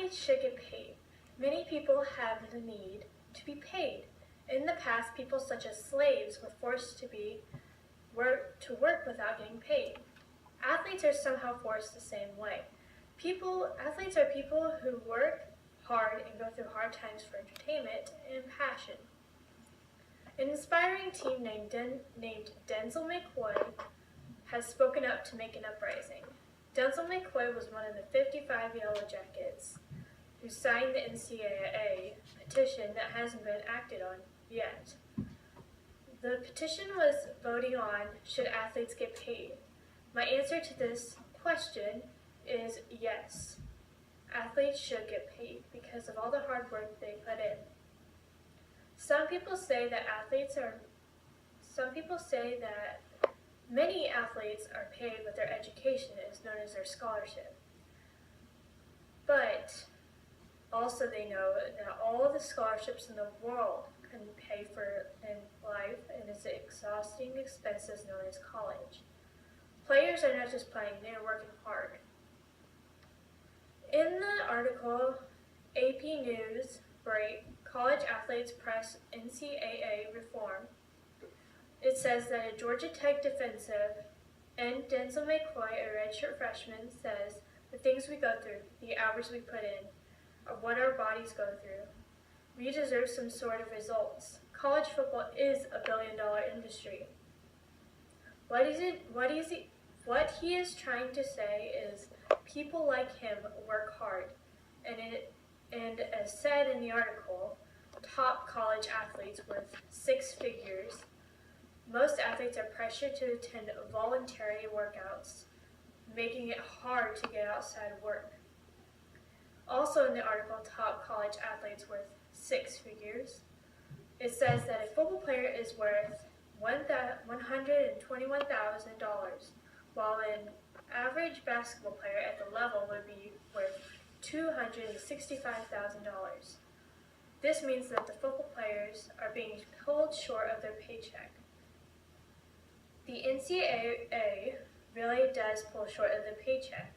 Athletes should get paid. Many people have the need to be paid. In the past, people such as slaves were forced to work without getting paid. Athletes are somehow forced the same way. Athletes are people who work hard and go through hard times for entertainment and passion. An inspiring teen named Denzel McCoy has spoken up to make an uprising. Denzel McCoy was one of the 55 Yellow Jackets who signed the NCAA petition that hasn't been acted on yet. The petition was voting on should athletes get paid. My answer to this question is yes. Athletes should get paid because of all the hard work they put in. Some people say that many athletes are paid with their education, is known as their scholarship. But also they know that all of the scholarships in the world can pay for in life and its exhausting expenses known as college. Players are not just playing, they are working hard. In the article, AP News Break, College Athletes Press NCAA Reform, it says that a Georgia Tech defensive and Denzel McCoy, a redshirt freshman, says the things we go through, the hours we put in, are what our bodies go through. We deserve some sort of results. College football is a billion-dollar industry. What he is trying to say is people like him work hard, and as said in the article, top college athletes worth six figures. Most athletes are pressured to attend voluntary workouts, making it hard to get outside work. Also in the article, top college athletes worth six figures. It says that a football player is worth $121,000, while an average basketball player at the level would be worth $265,000. This means that the football players are being pulled short of their paycheck. The NCAA really does pull short of the paycheck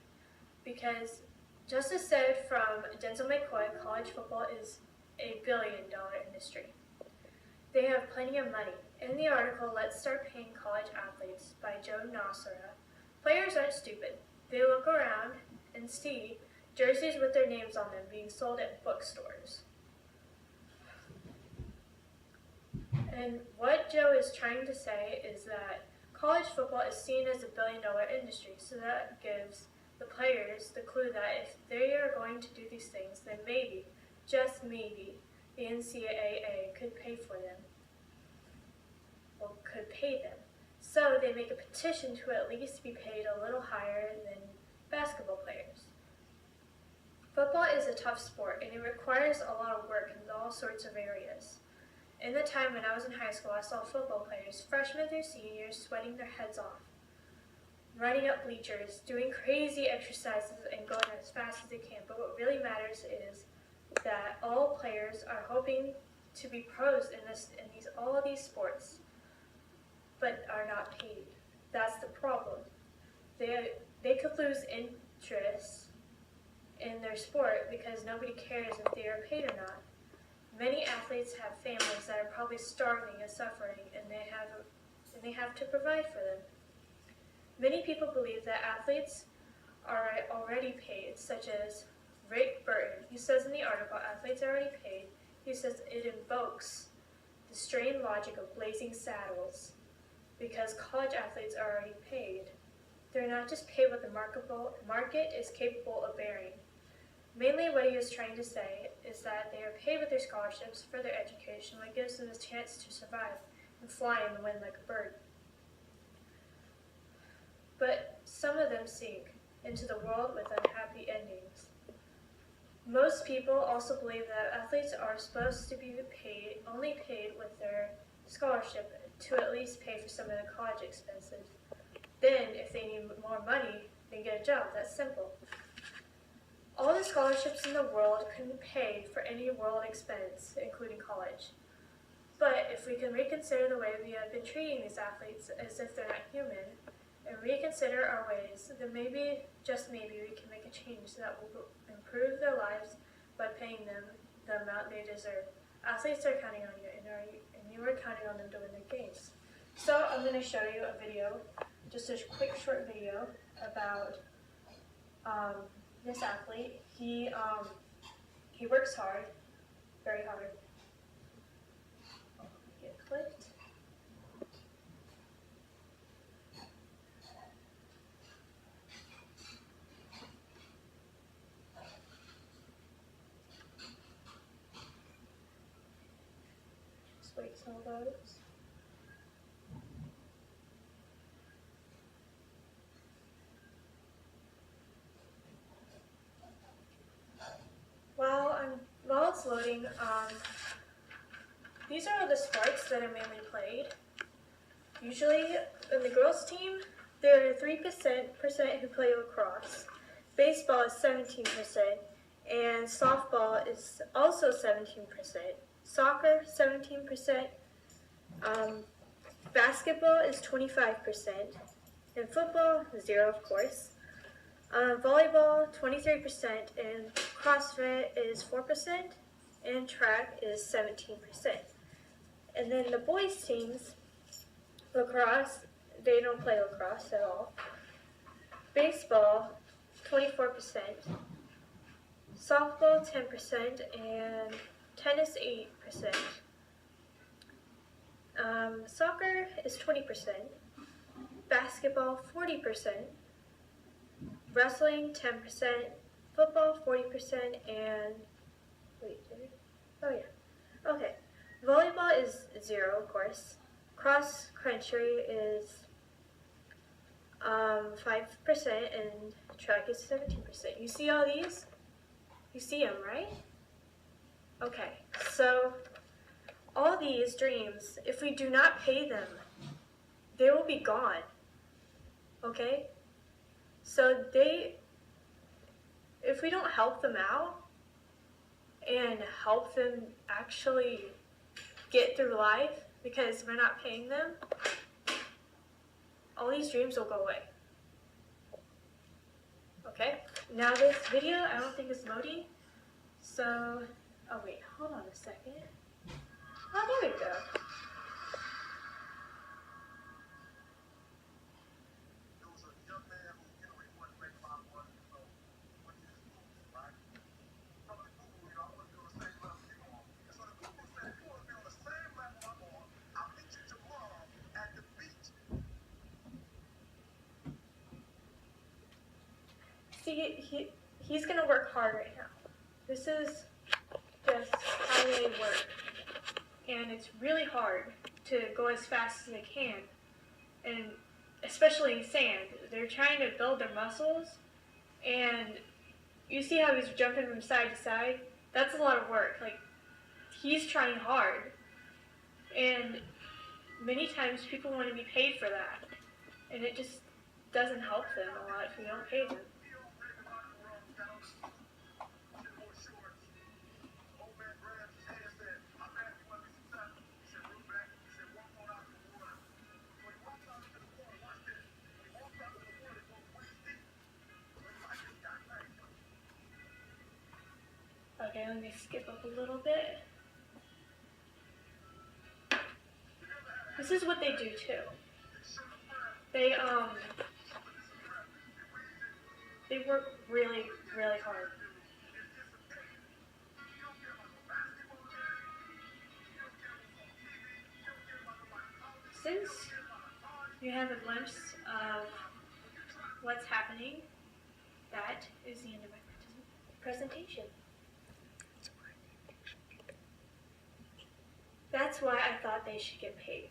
because, just as said from Denzel McCoy, college football is a billion-dollar industry. They have plenty of money. In the article, Let's Start Paying College Athletes by Joe Nocera, players aren't stupid. They look around and see jerseys with their names on them being sold at bookstores. And what Joe is trying to say is that college football is seen as a billion-dollar industry, so that gives the players the clue that if they are going to do these things, then maybe, just maybe, the NCAA could pay for them, or could pay them. So they make a petition to at least be paid a little higher than basketball players. Football is a tough sport, and it requires a lot of work in all sorts of areas. In the time when I was in high school, I saw football players, freshmen through seniors, sweating their heads off, running up bleachers, doing crazy exercises, and going as fast as they can. But what really matters is that all players are hoping to be pros in all of these sports, but are not paid. That's the problem. They could lose interest in their sport because nobody cares if they are paid or not. Many athletes have families that are probably starving and suffering, and they have to provide for them. Many people believe that athletes are already paid, such as Rick Burton. He says in the article, athletes are already paid. He says it invokes the strained logic of Blazing Saddles because college athletes are already paid. They're not just paid what the market is capable of bearing. Mainly what he is trying to say is that they are paid with their scholarships for their education, what gives them a chance to survive and fly in the wind like a bird. But some of them sink into the world with unhappy endings. Most people also believe that athletes are supposed to be only paid with their scholarship to at least pay for some of the college expenses. Then, if they need more money, then get a job. That's simple. All the scholarships in the world couldn't pay for any world expense, including college. But if we can reconsider the way we have been treating these athletes as if they're not human, and reconsider our ways, then maybe, just maybe, we can make a change that will improve their lives by paying them the amount they deserve. Athletes are counting on you, and you are counting on them to win their games. So I'm going to show you a video, just a quick short video about this athlete. He works hard, very hard. Get clicked. Just wait till those. While it's loading, these are all the sports that I mainly played. Usually, in the girls' team, there are 3% who play lacrosse. Baseball is 17%, and softball is also 17%. Soccer, 17%. Basketball is 25%, and football, 0, of course. Volleyball, 23%, and CrossFit is 4%, and track is 17%. And then the boys' teams, lacrosse, they don't play lacrosse at all. Baseball, 24%. Softball, 10%, and tennis, 8%. Soccer is 20%. Basketball, 40%. Wrestling, 10%, football, 40%, and, okay. Volleyball is 0, of course. Cross country is 5%, and track is 17%. You see all these? You see them, right? Okay, so all these dreams, if we do not pay them, they will be gone, okay? So if we don't help them out and help them actually get through life because we're not paying them, all these dreams will go away. Okay, now this video, I don't think it's loading. So, oh wait, hold on a second. Oh, there we go. See, he's going to work hard right now. This is just how they work. And it's really hard to go as fast as they can. And especially in sand. They're trying to build their muscles. And you see how he's jumping from side to side? That's a lot of work. Like, he's trying hard. And many times people want to be paid for that. And it just doesn't help them a lot if we don't pay them. Okay, let me skip up a little bit. This is what they do too. They work really, really hard. Since you have a glimpse of what's happening, that is the end of my presentation. That's why I thought they should get paid.